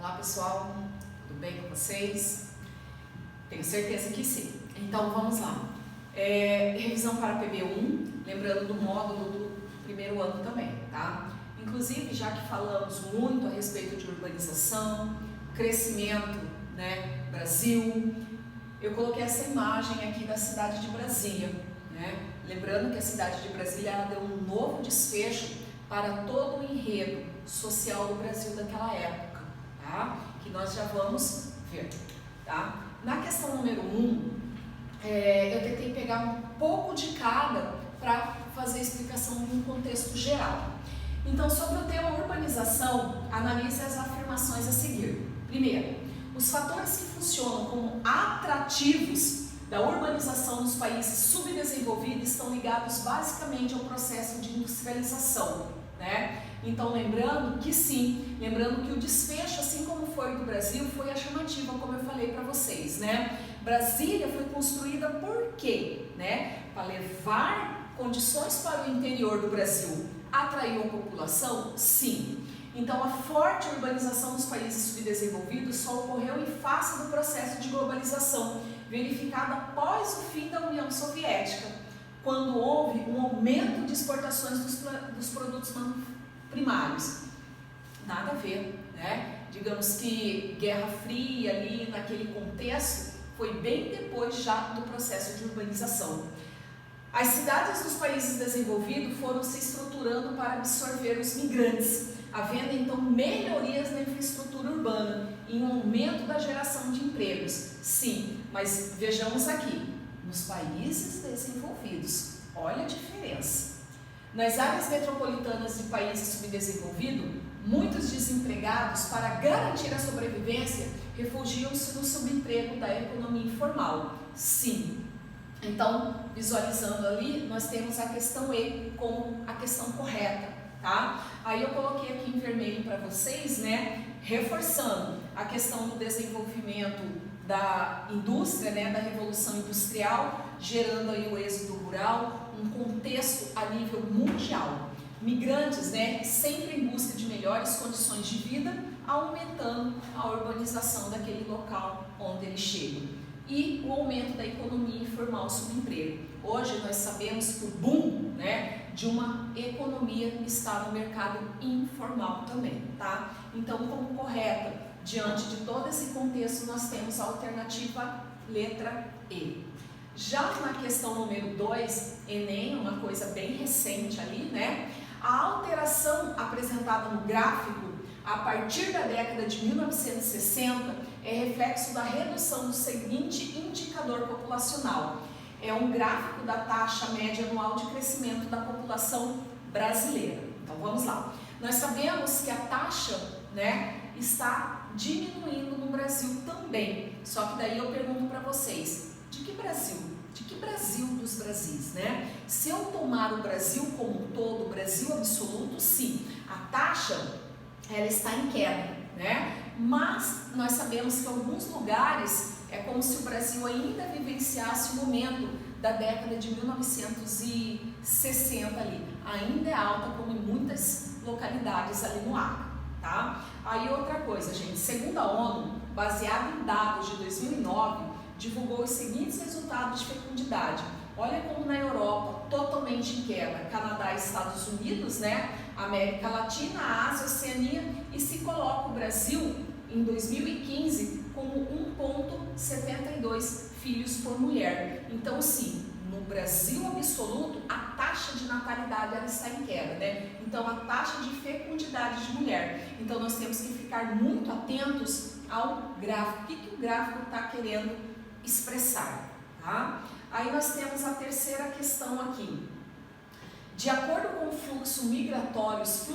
Olá pessoal, tudo bem com vocês? Tenho certeza que sim. Então vamos lá. Revisão para PB1, lembrando do módulo do primeiro ano também, tá? Inclusive, já que falamos muito a respeito de urbanização, crescimento, né, Brasil, eu coloquei essa imagem aqui da cidade de Brasília, né? Lembrando que a cidade de Brasília ela deu um novo desfecho para todo o enredo social do Brasil daquela época, tá? Que nós já vamos ver, tá? Na questão número 1, eu tentei pegar um pouco de cada para fazer a explicação em um contexto geral. Então, sobre o tema urbanização, analise as afirmações a seguir. Primeiro, os fatores que funcionam como atrativos da urbanização nos países subdesenvolvidos estão ligados basicamente ao processo de industrialização, né? Então, lembrando que sim, lembrando que o desfecho, assim como foi do Brasil, foi a chamativa, como eu falei para vocês, né? Brasília foi construída por quê? Né? Para levar condições para o interior do Brasil. Atraiu a população? Sim. Então, a forte urbanização nos países subdesenvolvidos só ocorreu em face do processo de globalização, verificado após o fim da União Soviética, quando houve um aumento de exportações dos produtos primários. Nada a ver, né? Digamos que Guerra Fria ali naquele contexto foi bem depois já do processo de urbanização. As cidades dos países desenvolvidos foram se estruturando para absorver os migrantes, havendo então melhorias na infraestrutura urbana e um aumento da geração de empregos. Sim, mas vejamos aqui, nos países desenvolvidos, olha a diferença. Nas áreas metropolitanas de países subdesenvolvidos, muitos desempregados, para garantir a sobrevivência, refugiam-se no subemprego da economia informal. Sim. Então, visualizando ali, nós temos a questão E como a questão correta, tá? Aí eu coloquei aqui em vermelho para vocês, né? Reforçando a questão do desenvolvimento da indústria, né? Da revolução industrial, gerando aí o êxodo rural, um contexto a nível mundial. Migrantes, né? Sempre em busca de melhores condições de vida, aumentando a urbanização daquele local onde eles chegam. E o aumento da economia informal subemprego. Hoje nós sabemos que o boom, né, de uma economia está no mercado informal também, tá? Então, como correta, diante de todo esse contexto, nós temos a alternativa letra E. Já na questão número 2, Enem, uma coisa bem recente ali, né? A alteração apresentada no gráfico a partir da década de 1960 é reflexo da redução do seguinte indicador populacional. É um gráfico da taxa média anual de crescimento da população brasileira. Então vamos lá. Nós sabemos que a taxa, né, está diminuindo no Brasil também. Só que daí eu pergunto para vocês, de que Brasil? De que Brasil dos Brasis, né? Se eu tomar o Brasil como um todo, o Brasil absoluto, sim, a taxa ela está em queda, né? Mas nós sabemos que em alguns lugares é como se o Brasil ainda vivenciasse o momento da década de 1960 ali. Ainda é alta, como em muitas localidades ali no Acre, tá? Aí outra coisa, gente, segundo a ONU, baseado em dados de 2009, divulgou os seguintes resultados de fecundidade. Olha como na Europa, totalmente em queda, Canadá e Estados Unidos, né? América Latina, Ásia, Oceania, e se coloca o Brasil em 2015 como 1,72 filhos por mulher. Então, sim, no Brasil absoluto, a taxa de natalidade ela está em queda, né? Então, a taxa de fecundidade de mulher. Então, nós temos que ficar muito atentos ao gráfico. O que o gráfico está querendo expressar, tá? Aí nós temos a terceira questão aqui. De acordo com o fluxos migratórios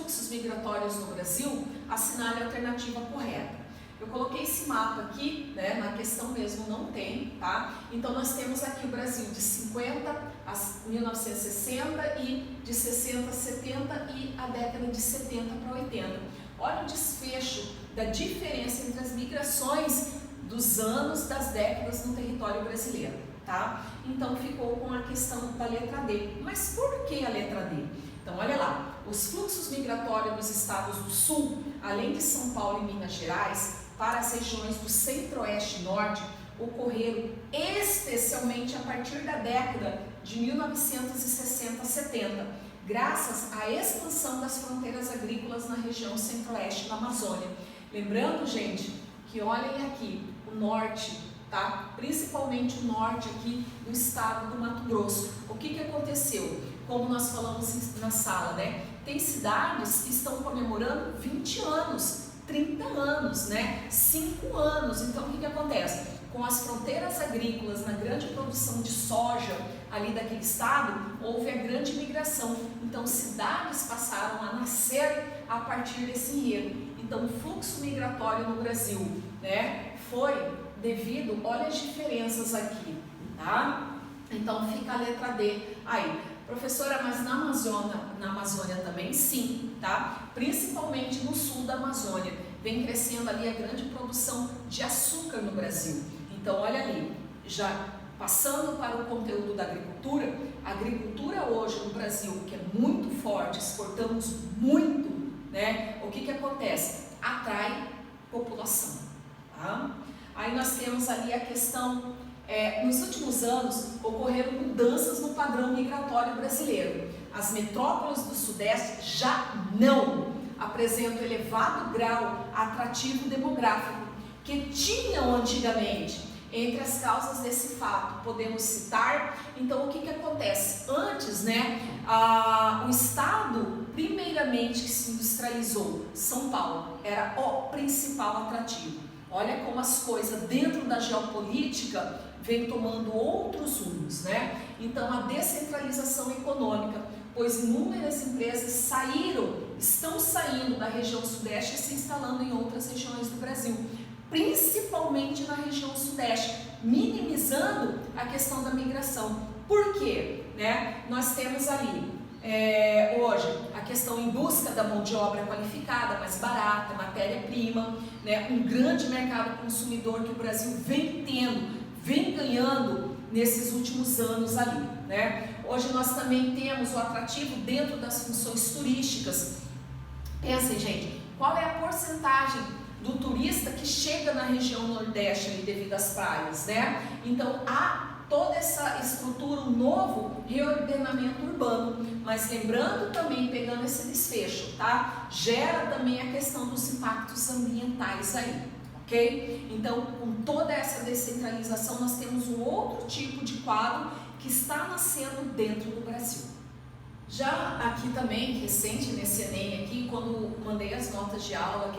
no Brasil, assinale a alternativa correta. Eu coloquei esse mapa aqui, né, na questão mesmo não tem, tá? Então nós temos aqui o Brasil de 50 a 1960 e de 60 a 70 e a década de 70 para 80. Olha o desfecho da diferença entre as migrações dos anos, das décadas no território brasileiro, tá? Então ficou com a questão da letra D. Mas por que a letra D? Então olha lá, os fluxos migratórios dos estados do Sul, além de São Paulo e Minas Gerais, para as regiões do Centro-Oeste e Norte, ocorreram especialmente a partir da década de 1960-70, graças à expansão das fronteiras agrícolas na região Centro-Oeste da Amazônia. Lembrando, gente, que olhem aqui, o norte, tá? Principalmente o norte aqui do estado do Mato Grosso. O que aconteceu? Como nós falamos na sala, né? Tem cidades que estão comemorando 20 anos, 30 anos, né? 5 anos. Então, o que acontece? Com as fronteiras agrícolas na grande produção de soja ali daquele estado, houve a grande migração. Então, cidades passaram a nascer a partir desse enredo. Então, o fluxo migratório no Brasil, né, foi devido, olha as diferenças aqui, tá? Então, fica a letra D aí. Professora, mas na Amazônia também? Sim, tá? Principalmente no sul da Amazônia. Vem crescendo ali a grande produção de açúcar no Brasil. Então, olha ali, já passando para o conteúdo da agricultura, a agricultura hoje no Brasil, que é muito forte, exportamos muito, né? O que acontece? Atrai população, tá? Aí nós temos ali a questão, nos últimos anos ocorreram mudanças no padrão migratório brasileiro. As metrópoles do Sudeste já não apresentam elevado grau atrativo demográfico que tinham antigamente. Entre as causas desse fato, podemos citar, então o que acontece? Antes, né, o estado, primeiramente, que se industrializou, São Paulo, era o principal atrativo. Olha como as coisas dentro da geopolítica vem tomando outros rumos, né? Então, a descentralização econômica, pois inúmeras empresas estão saindo da região Sudeste e se instalando em outras regiões do Brasil, principalmente na região Sudeste, minimizando a questão da migração. Por quê? Né? Nós temos ali, hoje, a questão em busca da mão de obra qualificada, mais barata, matéria-prima, né? Um grande mercado consumidor que o Brasil vem ganhando nesses últimos anos ali, né? Hoje nós também temos o atrativo dentro das funções turísticas. Pensem, gente, qual é a porcentagem do turista que chega na região Nordeste ali, devido às praias, né? Então, há toda essa estrutura, um novo reordenamento urbano, mas lembrando também, pegando esse desfecho, tá? Gera também a questão dos impactos ambientais aí, ok? Então, com toda essa descentralização, nós temos um outro tipo de quadro que está nascendo dentro do Brasil. Já aqui também, recente nesse Enem aqui, quando mandei as notas de aula,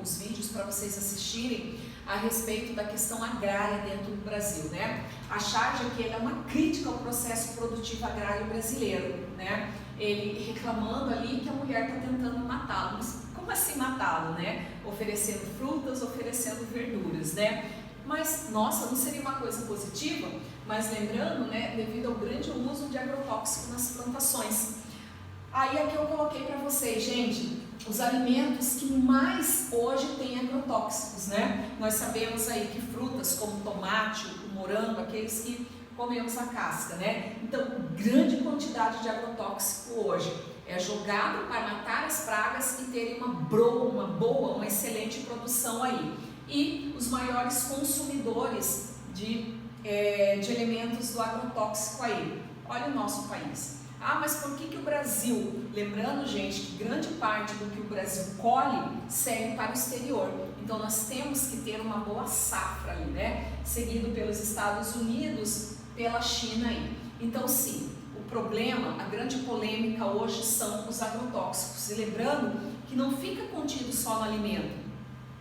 os vídeos para vocês assistirem a respeito da questão agrária dentro do Brasil, né? A charge aqui é uma crítica ao processo produtivo agrário brasileiro, né? Ele reclamando ali que a mulher está tentando matá-lo. Mas como assim matá-lo, né? Oferecendo frutas, oferecendo verduras, né? Mas, nossa, não seria uma coisa positiva? Mas lembrando, né, devido ao grande uso de agrotóxico nas plantações. Aí aqui eu coloquei para vocês, gente, os alimentos que mais hoje têm agrotóxicos, né? Nós sabemos aí que frutas como o tomate, o morango, aqueles que comemos a casca, né? Então, grande quantidade de agrotóxico hoje é jogado para matar as pragas e terem uma excelente produção aí. E os maiores consumidores de elementos do agrotóxico aí. Olha o nosso país. Ah, mas por que o Brasil? Lembrando, gente, que grande parte do que o Brasil colhe segue para o exterior. Então, nós temos que ter uma boa safra ali, né? Seguido pelos Estados Unidos, pela China aí. Então, sim, o problema, a grande polêmica hoje são os agrotóxicos. E lembrando que não fica contido só no alimento.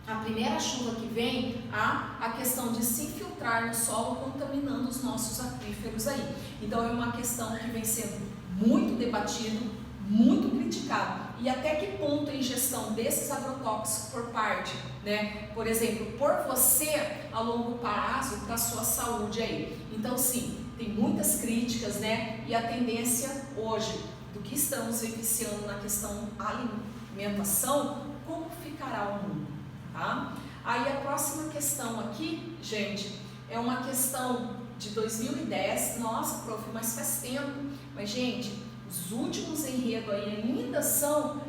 A primeira chuva que vem, a questão de se infiltrar no solo, contaminando os nossos aquíferos aí. Então, é uma questão que vem sendo muito debatido, muito criticado. E até que ponto a ingestão desses agrotóxicos por parte, né, por exemplo, por você a longo prazo para a sua saúde aí. Então, sim, tem muitas críticas, né, e a tendência hoje do que estamos vivenciando na questão alimentação, como ficará o mundo? Tá? Aí a próxima questão aqui, gente, é uma questão de 2010. Nossa, prof, mas faz tempo. Mas, gente, Os últimos enredos aí ainda são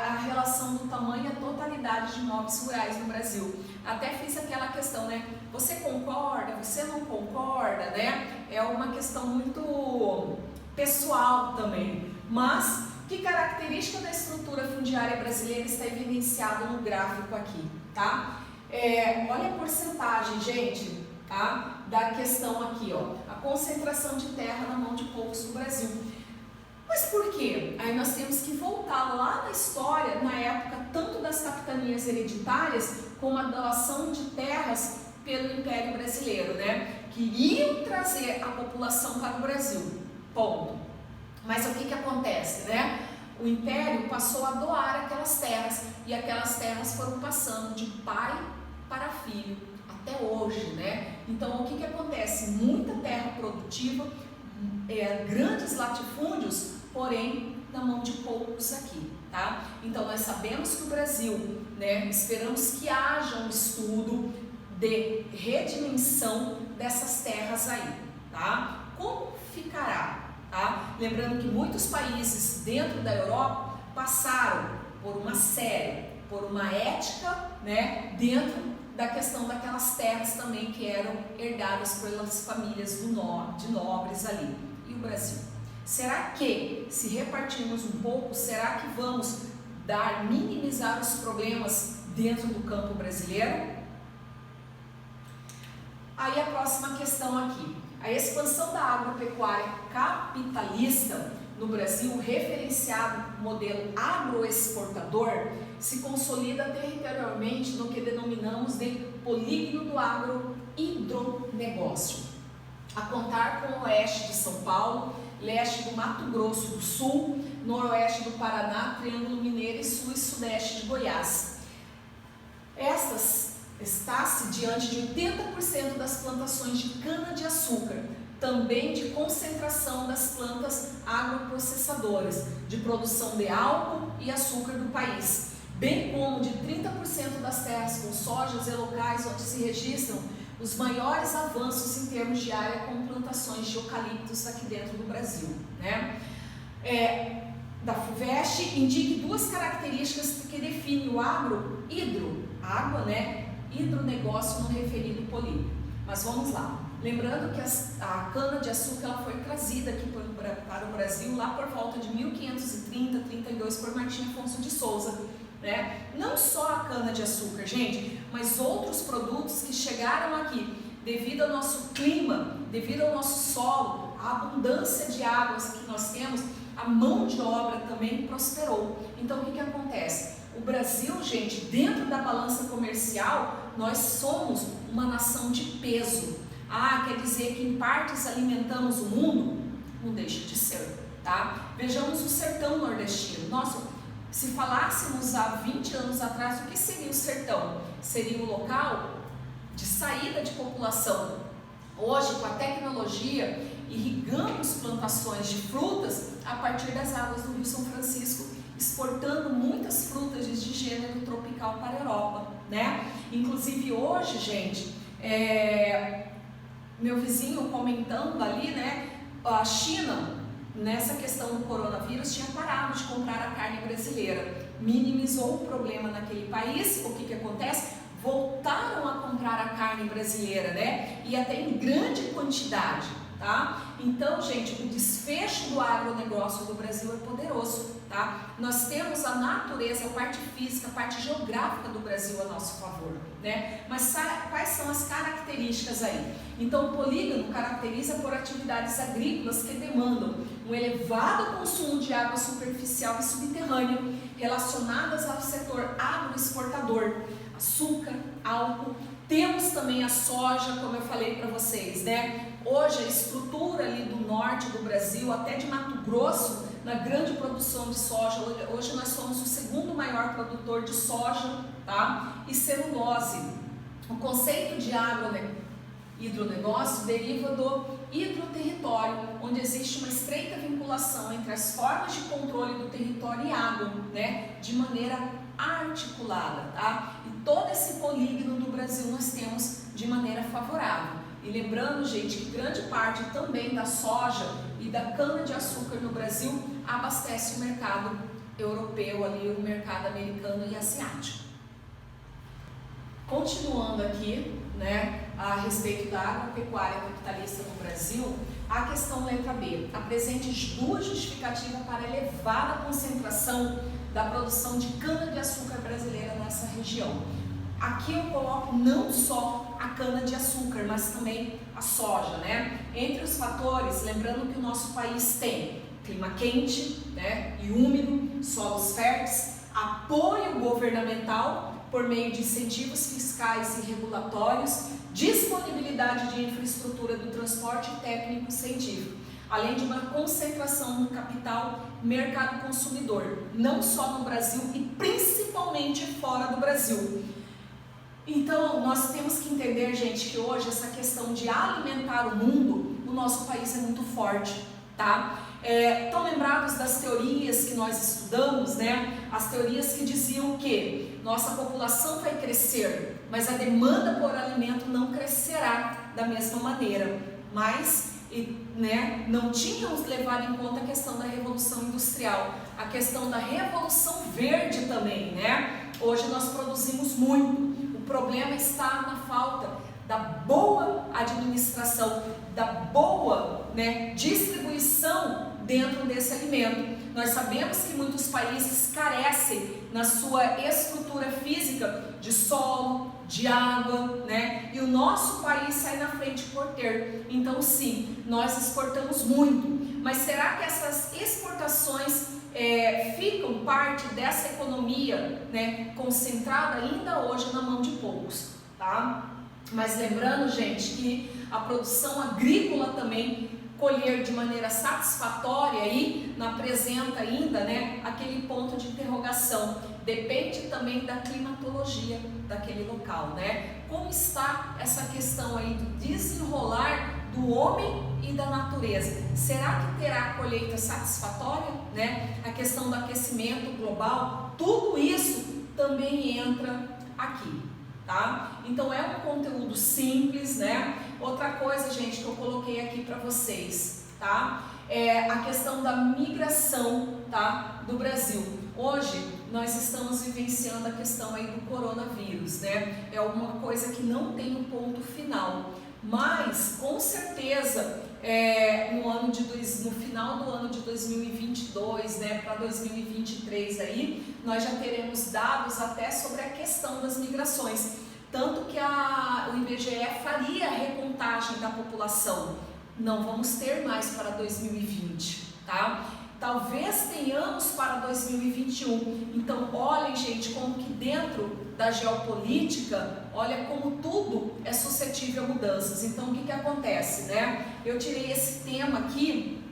a relação do tamanho e a totalidade de imóveis rurais no Brasil. Até fiz aquela questão, né? Você concorda? Você não concorda, né? É uma questão muito pessoal também. Mas que característica da estrutura fundiária brasileira está evidenciada no gráfico aqui, tá? Olha a porcentagem, gente, tá? Da questão aqui, ó, a concentração de terra na mão de poucos no Brasil. Mas por quê? Aí nós temos que voltar lá na história, na época tanto das capitanias hereditárias como a doação de terras pelo Império Brasileiro, né? Queriam trazer a população para o Brasil, ponto. Mas o que acontece, né? O Império passou a doar aquelas terras e aquelas terras foram passando de pai para filho até hoje, né? Então o que acontece? Muita terra produtiva, grandes latifúndios, porém na mão de poucos aqui, tá? Então nós sabemos que o Brasil, né? Esperamos que haja um estudo de redimensão dessas terras aí, tá? Como ficará? Tá? Lembrando que muitos países dentro da Europa passaram por uma série, por uma ética, né, dentro da questão daquelas terras também que eram herdadas pelas famílias de nobres ali. E o Brasil? Será que, se repartirmos um pouco, será que vamos minimizar os problemas dentro do campo brasileiro? Aí a próxima questão aqui. A expansão da agropecuária capitalista no Brasil, referenciado modelo agroexportador, se consolida territorialmente no que denominamos de polígono do agrohidronegócio, a contar com o oeste de São Paulo, leste do Mato Grosso do Sul, noroeste do Paraná, Triângulo Mineiro e sul e sudeste de Goiás. Está-se diante de 80% das plantações de cana-de-açúcar, também de concentração das plantas agroprocessadoras, de produção de álcool e açúcar do país, bem como de 30% das terras com sojas e locais onde se registram os maiores avanços em termos de área com plantações de eucaliptos aqui dentro do Brasil, né? Da FUVEST indique duas características que definem o água, né? Hidronegócio no referido polígono. Mas vamos lá. Lembrando que a cana-de-açúcar foi trazida aqui para o Brasil lá por volta de 1530, 32 por Martim Afonso de Souza, né? Não só a cana-de-açúcar, gente, mas outros produtos que chegaram aqui devido ao nosso clima, devido ao nosso solo, a abundância de águas que nós temos, a mão de obra também prosperou. Então o que acontece? O Brasil, gente, dentro da balança comercial, nós somos uma nação de peso. Quer dizer que em partes alimentamos o mundo? Não deixa de ser, tá? Vejamos o sertão nordestino. Nossa, se falássemos há 20 anos atrás, o que seria o sertão? Seria o local de saída de população. Hoje, com a tecnologia, irrigamos plantações de frutas a partir das águas do Rio São Francisco, exportando muitas frutas de gênero tropical para a Europa, né? Inclusive hoje, gente, meu vizinho comentando ali, né? A China, nessa questão do coronavírus, tinha parado de comprar a carne brasileira, minimizou o problema naquele país. O que acontece? Voltaram a comprar a carne brasileira, né? E até em grande quantidade, tá? Então, gente, o desfecho do agronegócio do Brasil é poderoso, tá? Nós temos a natureza, a parte física, a parte geográfica do Brasil a nosso favor, né? Mas quais são as características aí? Então, o polígono caracteriza por atividades agrícolas que demandam um elevado consumo de água superficial e subterrânea, relacionadas ao setor agroexportador, açúcar, álcool. Temos também a soja, como eu falei para vocês, né? Hoje a estrutura ali do norte do Brasil, até de Mato Grosso, na grande produção de soja, hoje nós somos o segundo maior produtor de soja, tá? E celulose. O conceito de hidronegócio deriva do hidroterritório, onde existe uma estreita vinculação entre as formas de controle do território e água, né? De maneira articulada, tá? E todo esse polígono do Brasil nós temos de maneira favorável. E lembrando, gente, que grande parte também da soja e da cana-de-açúcar no Brasil abastece o mercado europeu, ali, o mercado americano e asiático. Continuando aqui, né, a respeito da agropecuária capitalista no Brasil, a questão letra B. Apresente duas justificativas para a elevada concentração da produção de cana-de-açúcar brasileira nessa região. Aqui eu coloco não só a cana-de-açúcar, mas também a soja, né? Entre os fatores, lembrando que o nosso país tem clima quente, né, e úmido, solos férteis, apoio governamental por meio de incentivos fiscais e regulatórios, disponibilidade de infraestrutura do transporte técnico e científico, além de uma concentração no capital mercado consumidor, não só no Brasil e principalmente fora do Brasil. Então, nós temos que entender, gente, que hoje essa questão de alimentar o mundo, o nosso país é muito forte, tá? Estão lembrados das teorias que nós estudamos, né? As teorias que diziam que nossa população vai crescer, mas a demanda por alimento não crescerá da mesma maneira. Mas, né, não tínhamos levado em conta a questão da Revolução Industrial, a questão da Revolução Verde também, né? Hoje nós produzimos muito. O problema está na falta da boa administração, da boa, né, distribuição dentro desse alimento. Nós sabemos que muitos países carecem na sua estrutura física de solo, de água, né? E o nosso país sai na frente por ter. Então sim, nós exportamos muito. Mas será que essas exportações ficam parte dessa economia, né, concentrada ainda hoje na mão de poucos, tá? Mas lembrando, gente, que a produção agrícola também colher de maneira satisfatória aí não apresenta ainda, né, aquele ponto de interrogação. Depende também da climatologia daquele local, né? Como está essa questão aí do desenrolar do homem e da natureza? Será que terá colheita satisfatória, né? A questão do aquecimento global, tudo isso também entra aqui, tá? Então é um conteúdo simples, né? Outra coisa, gente, que eu coloquei aqui para vocês, tá? É a questão da migração, tá, do Brasil. Hoje nós estamos vivenciando a questão aí do coronavírus, né? É alguma coisa que não tem um ponto final, mas com certeza no final do ano de 2022, né, para 2023 aí, nós já teremos dados até sobre a questão das migrações, tanto que o IBGE faria a recontagem da população. Não vamos ter mais para 2020, tá? Talvez tenhamos para 2021. Então, olhem, gente, como que dentro da geopolítica, olha como tudo é suscetível a mudanças. Então, o que acontece, né? Eu tirei esse tema aqui,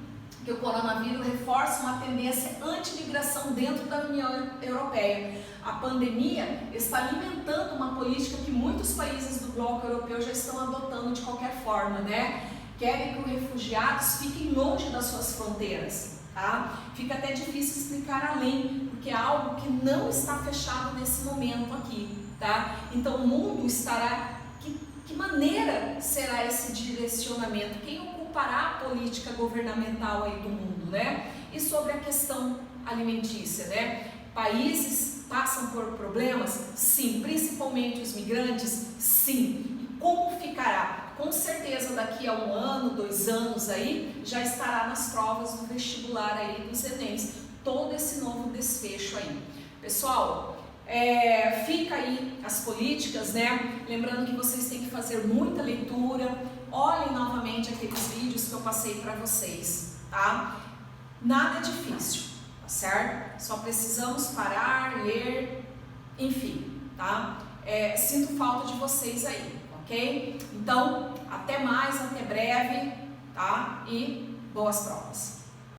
que o coronavírus reforça uma tendência anti-migração dentro da União Europeia. A pandemia está alimentando uma política que muitos países do bloco europeu já estão adotando de qualquer forma, né? Querem que os refugiados fiquem longe das suas fronteiras, tá? Fica até difícil explicar além, porque é algo que não está fechado nesse momento aqui, tá? Então o mundo estará... Que maneira será esse direcionamento? Quem ocupará a política governamental aí do mundo, né? E sobre a questão alimentícia, né? Países passam por problemas? Sim. Principalmente os migrantes? Sim. E como ficará? Com certeza daqui a 1 ano, 2 anos aí, já estará nas provas do vestibular aí dos Enems, todo esse novo desfecho aí. Pessoal, fica aí as políticas, né? Lembrando que vocês têm que fazer muita leitura, olhem novamente aqueles vídeos que eu passei para vocês, tá? Nada é difícil, tá certo? Só precisamos parar, ler, enfim, tá? Sinto falta de vocês aí, ok? Então, até mais, até breve, tá? E boas provas!